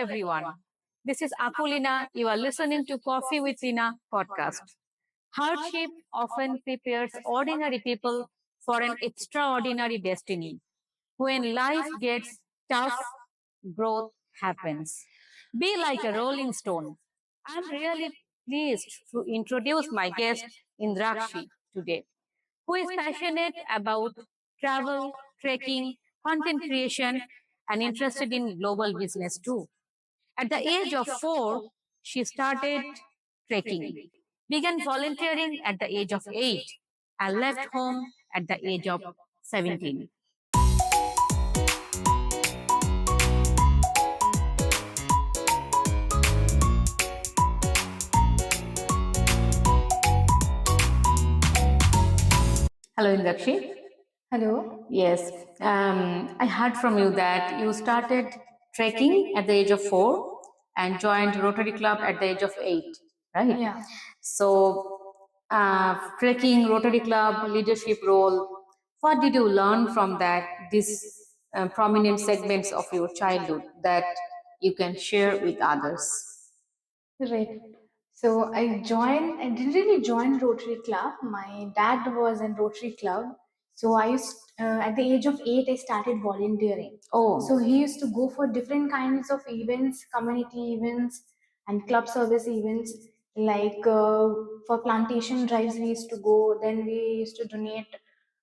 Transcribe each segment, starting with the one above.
everyone. This is Akulina. You are listening to Coffee with Tina podcast. Hardship often prepares ordinary people for an extraordinary destiny. When life gets tough, growth happens. Be like a rolling stone. I'm really pleased to introduce my guest, Indrakshi, today, who is passionate about travel, trekking, content creation, and interested in global business too. At the age of 4, she started trekking, began volunteering at the age of 8, and left home at the age of 17. Hello, Indrakshi. Hello. Yes, I heard from you that you started trekking at the age of 4 and joined Rotary Club at the age of 8, right? Yeah. So, trekking, Rotary Club, leadership role, what did you learn from that, these prominent segments of your childhood that you can share with others? Right. So I didn't really join Rotary Club. My dad was in Rotary Club. So at the age of 8, I started volunteering. Oh, So he used to go for different kinds of events, community events, and club service events. Like for plantation drives, we used to go. Then we used to donate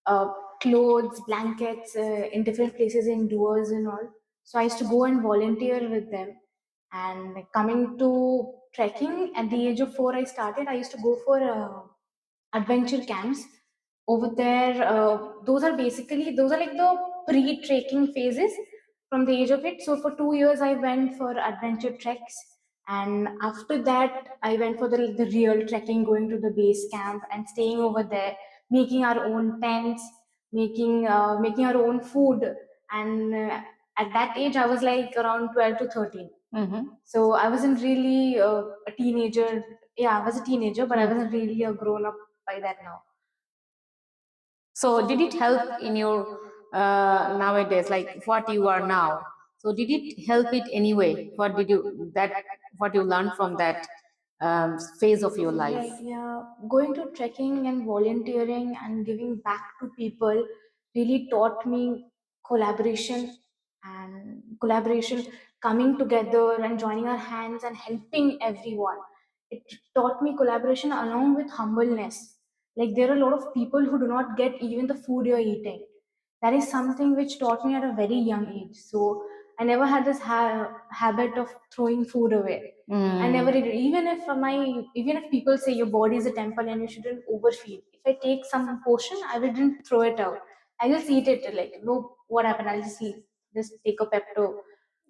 uh, clothes, blankets in different places indoors and all. So I used to go and volunteer with them. And coming to trekking, at the age of 4, I used to go for adventure camps over there. Those are like the pre-trekking phases from the age of it. So for 2 years, I went for adventure treks, and after that, I went for the real trekking, going to the base camp and staying over there, making our own tents, making our own food, and at that age, I was like around 12 to 13. mm-hmm. So I wasn't really a teenager. Yeah, I was a teenager, but I wasn't really a grown up by that now. So, did it help in your nowadays, like what you are now? So, did it help it anyway? What you learned from that phase of your life? Right, yeah. Going to trekking and volunteering and giving back to people really taught me collaboration collaboration, coming together and joining our hands and helping everyone. It taught me collaboration along with humbleness. Like there are a lot of people who do not get even the food you're eating. That is something which taught me at a very young age. So I never had this habit of throwing food away. I never did. Even if people say your body is a temple and you shouldn't overfeed. If I take some portion, I wouldn't throw it out. I just eat it. Like no, what happened? I'll just take a Pepto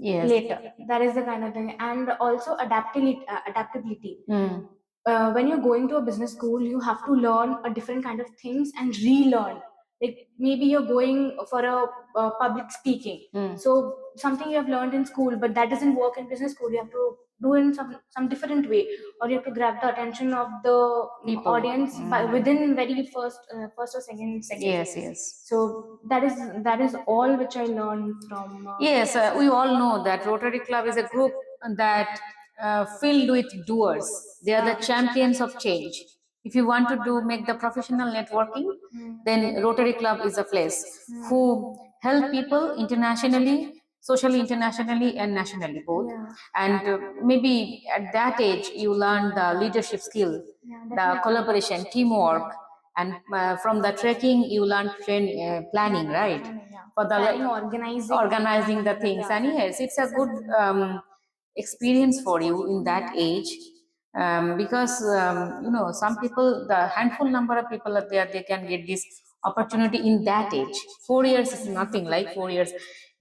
Yes. later. That is the kind of thing, and also adaptability. Mm. When you're going to a business school, you have to learn a different kind of things and relearn. Like maybe you're going for a public speaking, so something you have learned in school, but that doesn't work in business school. You have to do in some different way, or you have to grab the attention of the People. audience by within very first or second. Yes, yes. So that is all which I learned from. Yes, we all know that Rotary Club is a group that filled with doers. They are the champions of change. If you want to do make the professional networking, then Rotary Club is a place who help people internationally, socially, internationally, and nationally both. Yeah. And maybe at that age you learn the leadership skill, the collaboration, teamwork, and from the trekking you learn planning, right? For the Planning, organizing the things. And yes, it's a good experience for you in that age, because some people, the handful number of people are there, they can get this opportunity in that age. 4 years is nothing, like 4 years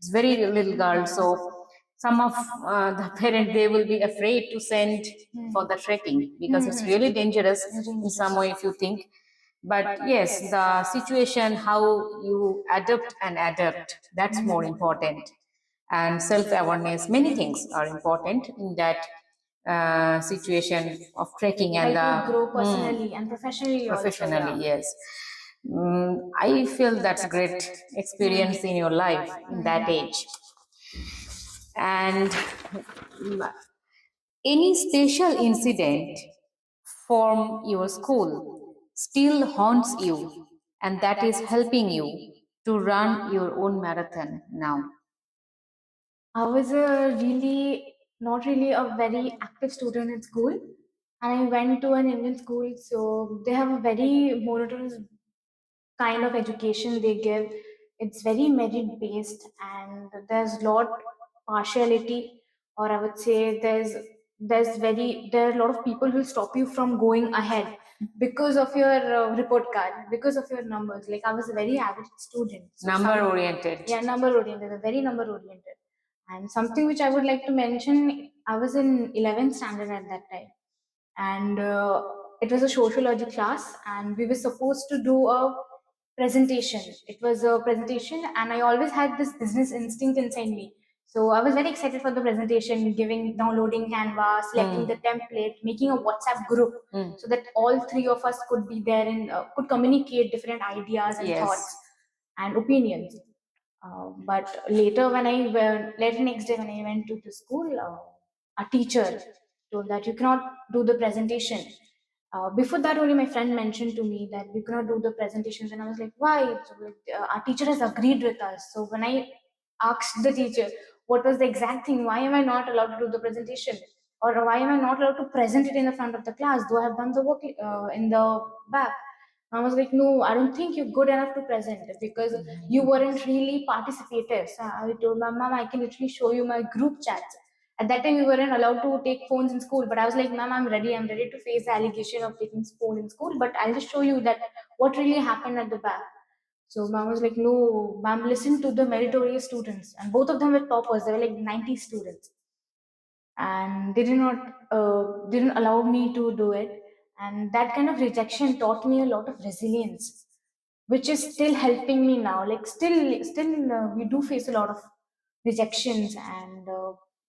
it's very little girl. So some of the parents, they will be afraid to send for the trekking because it's really dangerous in some way if you think. But yes, the situation, how you adapt, that's more important. And self-awareness, many things are important in that situation of trekking and help you grow personally and professionally also, professionally. yeah. Yes. I feel that's a great experience in your life in that age. And any special incident from your school still haunts you, and that is helping you to run your own marathon now. I was a really not really a very active student in school, and I went to an Indian school, so they have a very monotonous kind of education they give. It's very merit based, and there's lot partiality, or I would say there are a lot of people who stop you from going ahead because of your report card, because of your numbers. Like I was a very average student, so Number oriented. yeah, number oriented, very number oriented. And something which I would like to mention, I was in 11th standard at that time, and it was a sociology class, and we were supposed to do a presentation. It was a presentation, and I always had this business instinct inside me. So I was very excited for the presentation, downloading Canva, selecting the template, making a WhatsApp group, so that all three of us could be there and could communicate different ideas and thoughts and opinions. But later, later next day when I went to the school, a teacher told that you cannot do the presentation. Before that, only my friend mentioned to me that we cannot do the presentations, and I was like, why? So, like, our teacher has agreed with us. So when I asked the teacher what was the exact thing, why am I not allowed to do the presentation, or why am I not allowed to present it in the front of the class? Though I have done the work in the back. I was like, no, I don't think you're good enough to present because you weren't really participative. So I told my mom, I can literally show you my group chats. At that time, we weren't allowed to take phones in school, but I was like, ma'am, I'm ready. I'm ready to face the allegation of taking phone in school, but I'll just show you that what really happened at the back. So mom was like, no, ma'am, listen to the meritorious students. And both of them were toppers. They were like 90 students. And they didn't allow me to do it. And that kind of rejection taught me a lot of resilience, which is still helping me now. Like still, we do face a lot of rejections and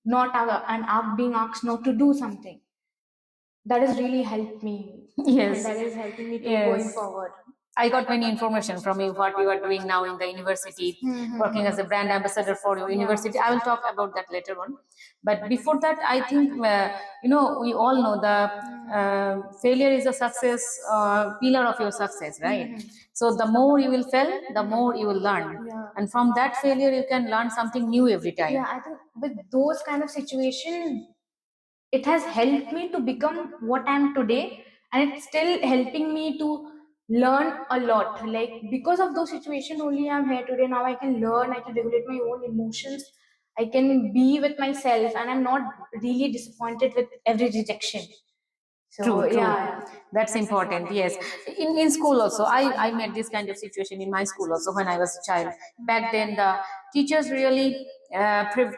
not and being asked not to do something. That has really helped me. Yes. That is helping me to going Yes. forward. I got many information from you what you are doing now in the university, working as a brand ambassador for your university. I will talk about that later on. But before that, I think we all know the failure is a success pillar of your success, right? So the more you will fail, the more you will learn, Yeah. and from that failure you can learn something new every time. Yeah, I think with those kind of situation, it has helped me to become what I am today, and it's still helping me to learn a lot. Like because of those situations only I'm here today. Now I can learn, I can regulate my own emotions, I can be with myself, and I'm not really disappointed with every rejection. So True, true. yeah. That's important. Yes. In school also, I met this kind of situation in my school also when I was a child. Back then, the teachers really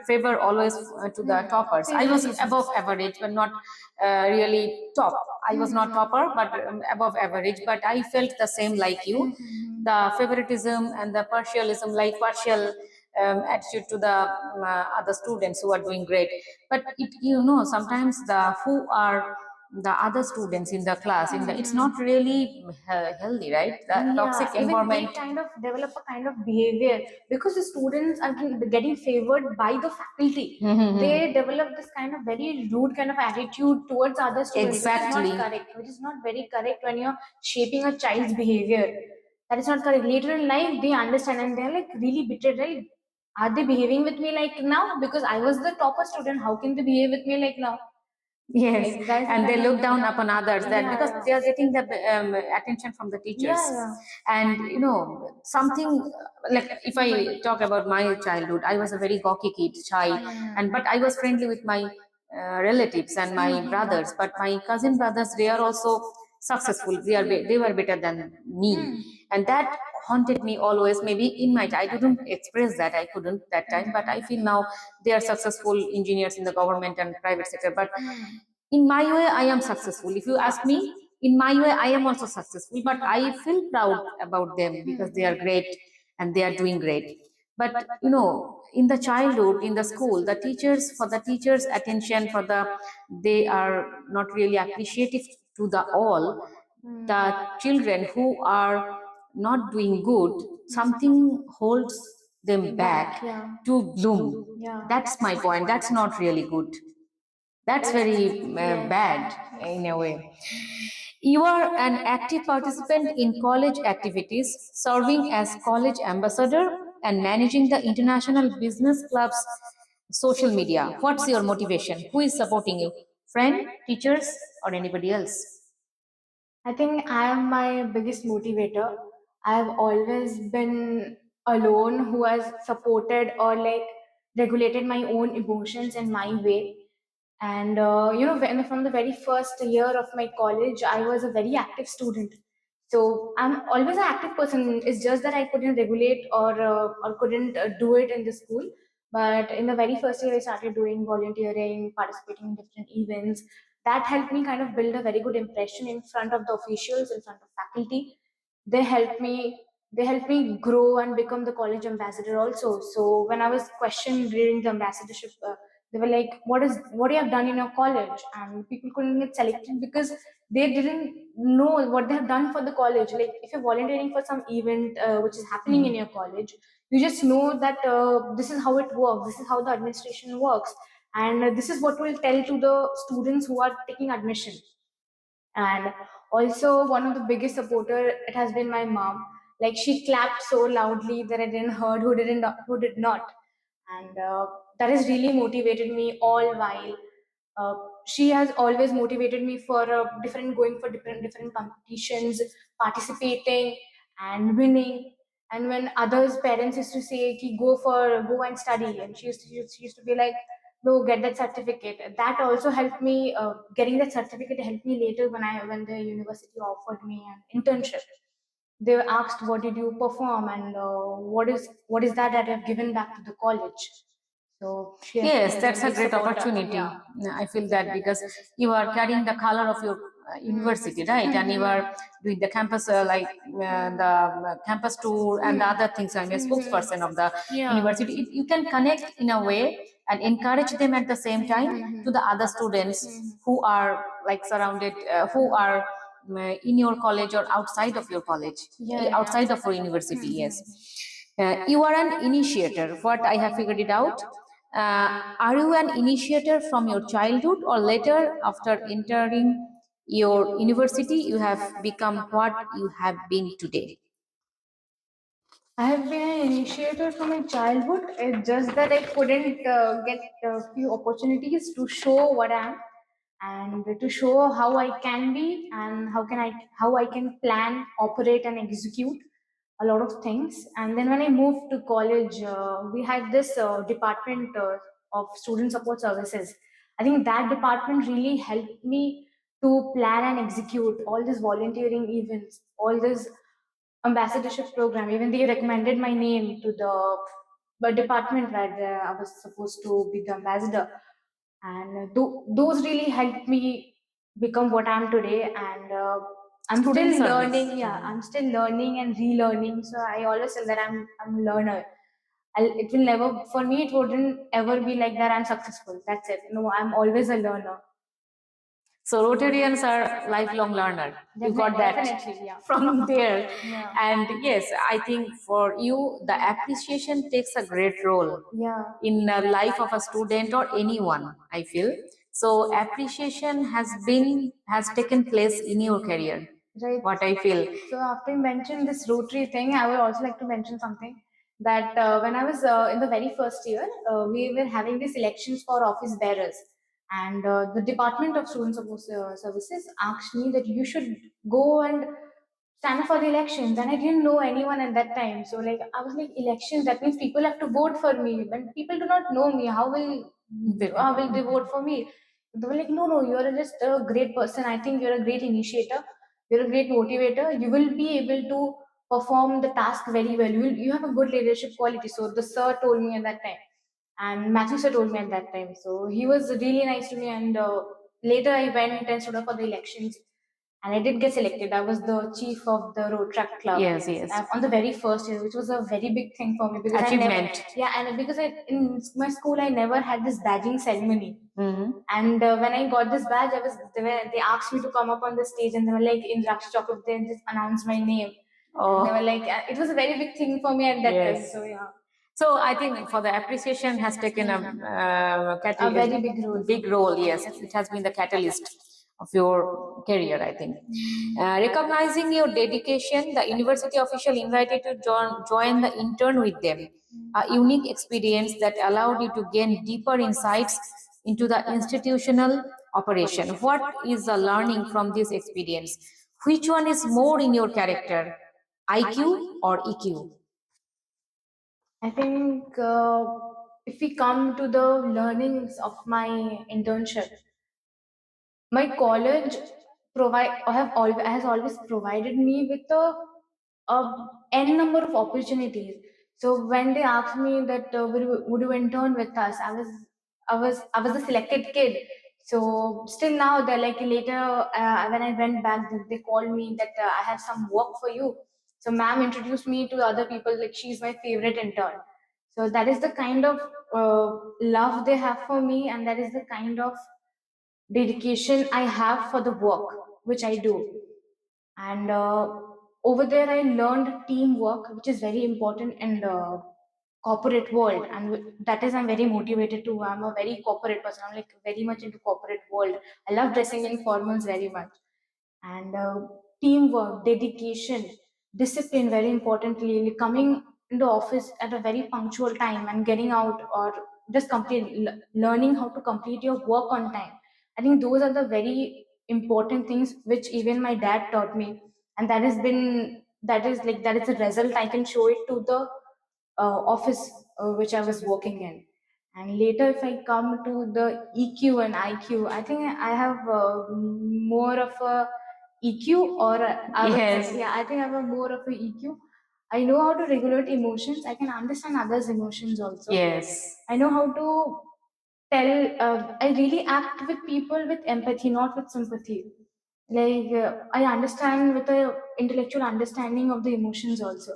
favor always to the toppers. I was above average, but not really top. I was not topper, but above average. But I felt the same like you. The favoritism and the partialism, like partial attitude to the other students who are doing great. But sometimes the who are the other students in the class it's not really healthy, right? The toxic Even environment. they kind of develop a kind of behavior because the students are getting favored by the faculty. They develop this kind of very rude kind of attitude towards other students, Exactly. which is not correct, which is not very correct when you're shaping a child's behavior. That is not correct. Later in life, they understand and they're like really bitter, right? Are they behaving with me like now? Because I was the topper student. How can they behave with me like now? Yes, Like that's the and they kind look of down upon others that yeah, because yeah. they are getting the attention from the teachers. Yeah. And something like if I talk about my childhood, I was a very gawky kid, shy, and but I was friendly with my relatives and my brothers. But my cousin brothers, they are also successful. They were better than me, and that haunted me always. Maybe in my I couldn't express that, I couldn't that time, but I feel now they are successful engineers in the government and private sector. But in my way I am successful. If you ask me, in my way I am also successful, but I feel proud about them because they are great and they are doing great. But in the childhood, in the school, the teachers, for the teachers attention, for the they are not really appreciative to the all the children who are not doing good. Something holds them back Yeah. to bloom. Yeah. That's my point. That's not really good. That's very bad in a way. You are an active participant in college activities, serving as college ambassador and managing the international business club's social media. What's your motivation? Who is supporting you? Friend, teachers, or anybody else? I think I am my biggest motivator. I've always been alone who has supported or like regulated my own emotions in my way. And from the very first year of my college, I was a very active student. So I'm always an active person. It's just that I couldn't regulate or couldn't do it in the school. But in the very first year, I started doing volunteering, participating in different events. That helped me kind of build a very good impression in front of the officials, in front of faculty. They helped me. They helped me grow and become the college ambassador also. So when I was questioned during the ambassadorship, they were like, what you have done in your college?" And people couldn't get selected because they didn't know what they have done for the college. Like if you're volunteering for some event which is happening in your college, you just know that this is how it works, this is how the administration works, and this is what we'll tell to the students who are taking admission. And also one of the biggest supporter, it has been my mom. Like she clapped so loudly that I didn't heard who did not. And that has really motivated me all while. She has always motivated me for different going for different competitions, participating and winning. And when others parents used to say ki go and study, and she used to be like, no, get that certificate. That also helped me. Getting that certificate helped me later when the university offered me an internship. They asked, what did you perform, and what is that I've given back to the college. So she has Yes, been a that's a big great supporter. opportunity. Yeah. I feel that because you are carrying the color of your university, right? And you are doing the campus, the campus tour and the other things. I'm a spokesperson of the Yeah. university. You can connect in a way and encourage them at the same time to the other students who are like surrounded, who are in your college or outside of your college, Yeah, yeah. outside of your university. Yes. You are an initiator. What I have figured it out. Are you an initiator from your childhood or later after entering your university you have become what you have been today? I have been an initiator from my childhood. It's just that I couldn't get a few opportunities to show what I am and to show how I can be and how I can plan, operate, and execute a lot of things. And then when I moved to college, we had this department of student support services. I think that department really helped me to plan and execute all these volunteering events, all this ambassadorship program. Even they recommended my name to the department where I was supposed to be the ambassador, and those really helped me become what I am today. And I'm Student still service. learning. Yeah, I'm still learning and relearning. So I always say that I'm a learner. It will never, for me, it wouldn't ever be like that. I'm successful. That's it. No, I'm always a learner. So Rotarians are lifelong learner. You got that Definitely, yeah. from there. Yeah. And yes, I think for you, the appreciation takes a great role Yeah. in the life of a student or anyone, I feel. So appreciation has taken place in your career. Right. What I feel. So after you mentioned this Rotary thing, I would also like to mention something that when I was in the very first year, we were having these elections for office bearers, and the Department of Student Support Services asked me that you should go and stand up for the elections, and I didn't know anyone at that time. So like I was like, elections, that means people have to vote for me. When people do not know me, how will they vote for me? They were like, no, no, you're just a great person. I think you're a great initiator. You're a great motivator. You will be able to perform the task very well. You have a good leadership quality. So the sir told me at that time, and Matthew sir told me at that time. So he was really nice to me. And later I went and stood up for the elections, and I did get selected. I was the chief of the road track club. Yes, yes. On the very first year, which was a very big thing for me because I never, Achievement. yeah, and because in my school I never had this badging ceremony. Mhm. And when I got this badge, they asked me to come up on the stage, and they were like, Indrakshi Chakraborthy, they just announced my name. And they were Oh, like, it was a very big thing for me at that time. yes. So yeah. So I think for the appreciation has taken A very big role. big role. Yes, it has been the catalyst of your career, I think. Recognizing your dedication, the university official invited you to join the intern with them, a unique experience that allowed you to gain deeper insights into the institutional operation. What is the learning from this experience? Which one is more in your character, IQ or EQ? I think if we come to the learnings of my internship, my college has always provided me with a n number of opportunities. So when they asked me that would you intern with us, I was a selected kid. So still now they're like later when I went back, they called me that I have some work for you. So ma'am introduced me to other people, like she's my favorite intern. So that is the kind of love they have for me, and that is the kind of dedication I have for the work which I do. And over there, I learned teamwork, which is very important in the corporate world, and that is I'm very motivated to. I'm a very corporate person. I'm like very much into corporate world. I love dressing in formals very much, and teamwork, dedication, discipline, very importantly, like coming into office at a very punctual time and getting out, or just learning how to complete your work on time. I think those are the very important things which even my dad taught me, and that is a result I can show it to the office which I was working in. And later, if I come to the EQ and IQ, I think I have more of a EQ, or Yes. yeah, I think I have a more of a EQ. I know how to regulate emotions. I can understand others' emotions also. Yes. I know how to I really act with people with empathy, not with sympathy. Like I understand with a intellectual understanding of the emotions also.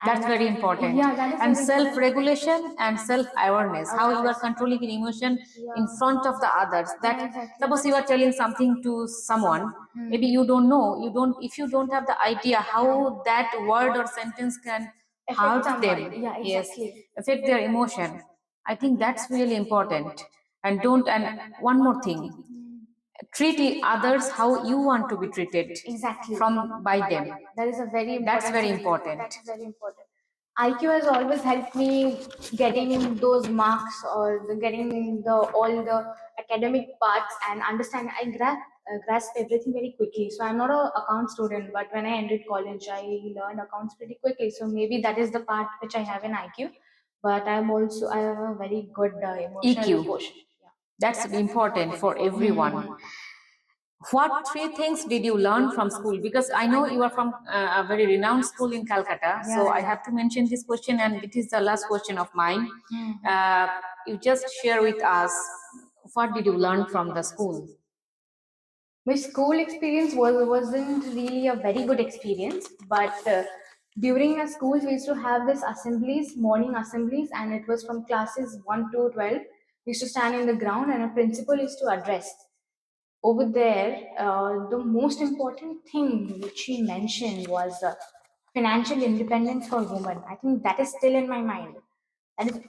That's very important. Yeah, that is And very self important. regulation and self awareness, how you are controlling your emotion in front of the others. That Yeah, exactly. suppose you are telling something to someone, maybe you don't know, if you don't have the idea how that word or sentence can Affect hurt someone. them, Yeah, yes, exactly. affect their emotion. I think that's really important. And don't, and one more thing, treat others how you want to be treated Exactly. from by them. That is a very That's important very thing. important. That's very important. IQ has always helped me getting those marks, or getting the all the academic parts and understand. I grasp everything very quickly. So I'm not a account student, but when I ended college, I learned accounts pretty quickly. So maybe that is the part which I have in IQ. But I have a very good emotional EQ. quotient. Yeah. That's important for everyone. What three things did you learn from school? Because I know you are from a very renowned school in Calcutta, so I have to mention this question, and it is the last question of mine. Uh, you just share with us, what did you learn from the school? My school experience wasn't really a very good experience, but during our school we used to have this assemblies, morning assemblies, and it was from classes 1 to 12. We used to stand in the ground, and a principal used to address. Over there, the most important thing which she mentioned was financial independence for women. I think that is still in my mind.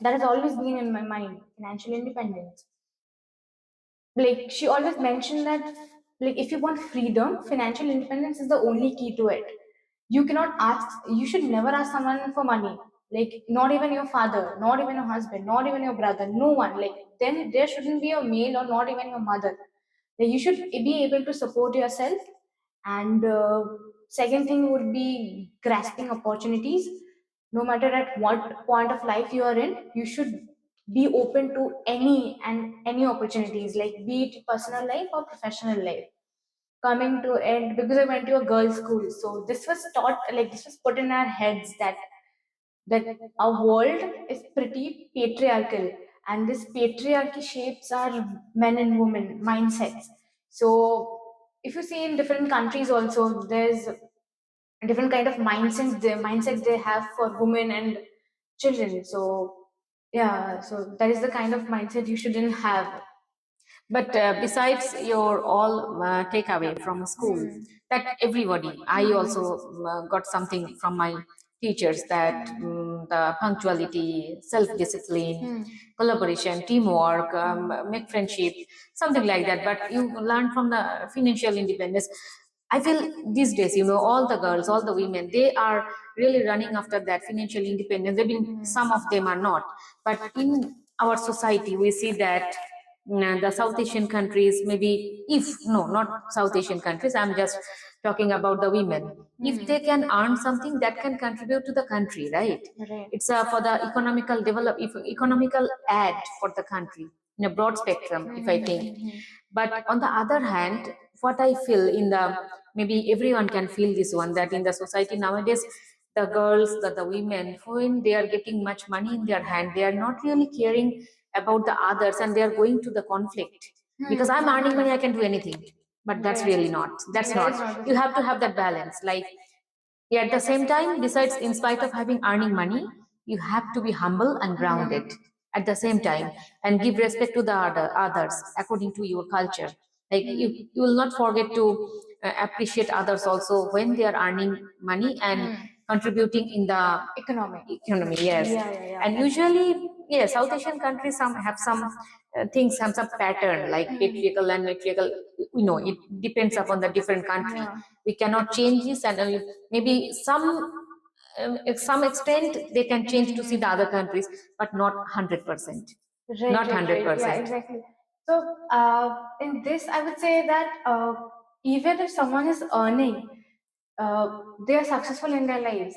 That has always been in my mind. Financial independence. Like she always mentioned that, like, if you want freedom, financial independence is the only key to it. You should never ask someone for money, like not even your father, not even your husband, not even your brother, no one. Like then there shouldn't be a male, or not even your mother. Like, you should be able to support yourself. And second thing would be grasping opportunities. No matter at what point of life you are in, you should be open to any opportunities, like be it personal life or professional life. Coming to it, because I went to a girls' school, so this was put in our heads that our world is pretty patriarchal, and this patriarchy shapes our men and women mindsets. So if you see in different countries also, there's different kind of mindsets they have for women and children. So yeah, so that is the kind of mindset you shouldn't have. But besides your all takeaway from school, that everybody, I also got something from my teachers that the punctuality, self-discipline, collaboration, teamwork, make friendship, something like that. But you learn from the financial independence. I feel these days, all the girls, all the women, they are really running after that financial independence. Maybe some of them are not, but in our society, we see that the South Asian countries, maybe if no, not South Asian countries. I'm just talking about the women. If they can earn something that can contribute to the country, right? Right. It's for the economical develop, if economical add for the country in a broad spectrum, if I think. But on the other hand, what I feel in the, maybe everyone can feel this one, that in the society nowadays, the girls, the women, when they are getting much money in their hand, they are not really caring about the others, and they are going to the conflict. Because I'm earning money, I can do anything. But that's really not. That's That is not. not. You have to have that balance. Like, yeah, at the same time, besides, in spite of having earning money, you have to be humble and grounded at the same time, and give respect to the others according to your culture. Like, you will not forget to appreciate others also when they are earning money and contributing in the Economic. economy. Yes. Yeah, yeah, yeah. And usually, yeah, South Asian countries some have some things, some pattern like patriarchal and matriarchal. It depends upon the different country. Yeah. We cannot change this, and maybe some extent they can change to see the other countries, but not 100%. Not Right. Yeah, 100%. exactly. So, in this, I would say that even if someone is earning, they are successful in their lives.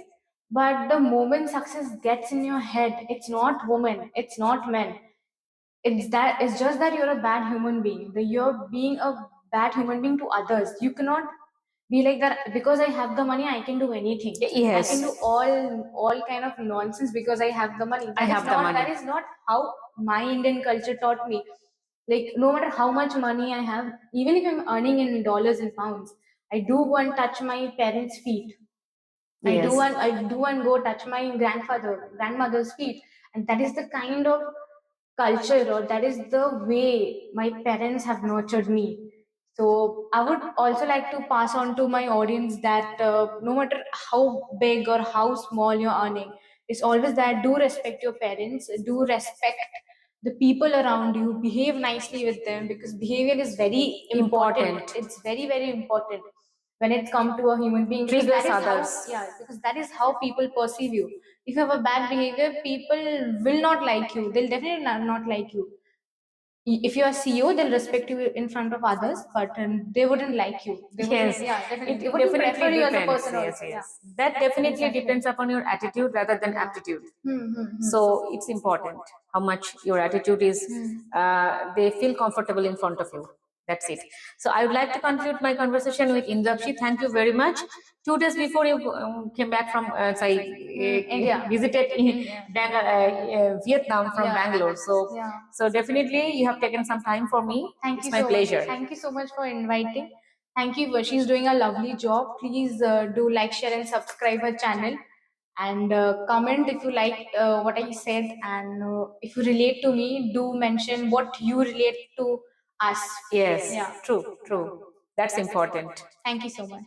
But the moment success gets in your head, it's not women, it's not men. It's just that you're a bad human being. That you're being a bad human being to others. You cannot be like that because I have the money. I can do anything. I can do Yes. all kind of nonsense because I have the money. I have the money. That is not how my Indian culture taught me. Like no matter how much money I have, even if I'm earning in dollars and pounds, I do go and touch my parents' feet. Yes. I do and go touch my grandmother's feet, and that is the kind of culture, or that is the way my parents have nurtured me. So I would also like to pass on to my audience that no matter how big or how small you're earning, it's always that do respect your parents, do respect the people around you, behave nicely with them, because behavior is very important. Important. It's very important when it comes to a human being, because Triggers that is others. how, yeah, because that is how people perceive you. If you have a bad behavior, people will not like you. They'll definitely not like you. If you are CEO, they'll respect you in front of others, but they wouldn't like you. They wouldn't, Yes, yeah, definitely. They it wouldn't prefer definitely you as a depends. person Yes, also. Yeah. yes. That definitely Exactly. depends upon your attitude rather than Yeah. aptitude. Hmm. So it's important how much your attitude is. They feel comfortable in front of you. That's it. So I would like to conclude my conversation with Indrakshi. Thank you very much. 2 days before you came back from, India. visited in Vietnam from Yeah. Bangalore. So, Yeah. so definitely you have taken some time for me. Thank It's you my so much. pleasure. Thank you so much for inviting. Thank you. She's doing a lovely job. Please do like, share, and subscribe her channel. And comment if you liked what I said. And if you relate to me, do mention what you relate to us. Yes, Yeah. true, true. That's important. Thank you so much.